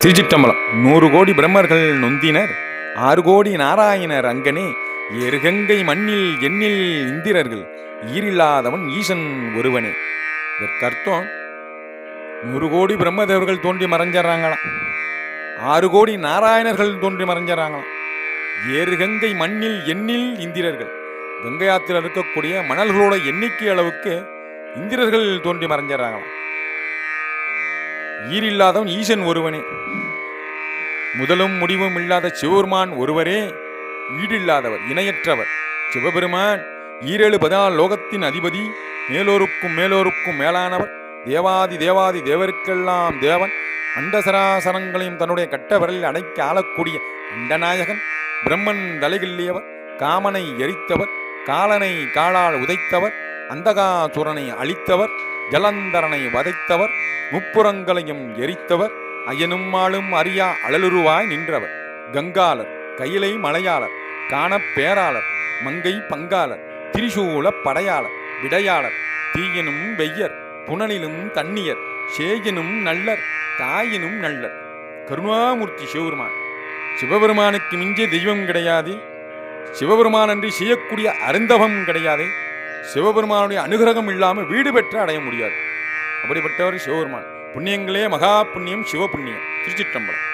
திருச்சிற்றம்பலம். 100 கோடி பிரம்மர்கள் நொந்தினர், 6 கோடி நாராயணர் அங்கனே, ஏறுகங்கை மண்ணில் எண்ணில் இந்திரர்கள், ஈரில்லாதவன் ஈசன் ஒருவனே. இதற்கர்த்தம் 100 கோடி பிரம்மதேவர்கள் தோன்றி மறைஞ்சிடறாங்களாம், 6 கோடி நாராயணர்கள் தோன்றி மறைஞ்சிடறாங்களாம். ஏறுகங்கை மண்ணில் எண்ணில் இந்திரர்கள், கங்கையாத்தில் இருக்கக்கூடிய மணல்களோட எண்ணிக்கை அளவுக்கு இந்திரர்கள் தோன்றி மறைஞ்சிடறாங்களாம். ஈரில்லாதவன் ஈசன் ஒருவனே. முதலும் முடிவும் இல்லாத சிவபெருமான் ஒருவரே ஈடில்லாதவர், இணையற்றவர். சிவபெருமான் 17 லோகத்தின் அதிபதி, மேலோருக்கும் மேலோருக்கும் மேலானவர், தேவாதி தேவாதி தேவருக்கெல்லாம் தேவன், அண்டசராசரங்களையும் தன்னுடைய கட்ட விரலில் அடக்கி ஆளக்கூடிய அண்டநாயகன். பிரம்மன் தலைகில்லியவர், காமனை எரித்தவர், காலனை காலால் உதைத்தவர், அந்தகாசுரனை அழித்தவர், ஜலந்தரனை வதைத்தவர், முப்புறங்களையும் எரித்தவர், அயனும் ஆளும் அறியா அழலுருவாய் நின்றவர். கங்காளர், கையிலை மலையாளர், காணப் பேராளர், மங்கை பங்காளர், திரிசூல படையாளர், விடையாளர், தீயினும் வெய்யர், புனலிலும் தண்ணியர், சேயினும் நல்லர், தாயினும் நல்லர். கருணாமூர்த்தி சிவபெருமான். சிவபெருமானுக்கு மிஞ்சிய தெய்வம் கிடையாது, சிவபெருமான் அன்றி செய்யக்கூடிய அருந்தவம் கிடையாது, சிவபெருமானுடைய அனுகிரகம் இல்லாமல் வீடு பெற்று அடைய முடியாது. அப்படிப்பட்டவர் சிவபெருமான். புண்ணியங்களே மகா புண்ணியம், சிவ புண்ணியம். திருச்சிற்றம்பலம்.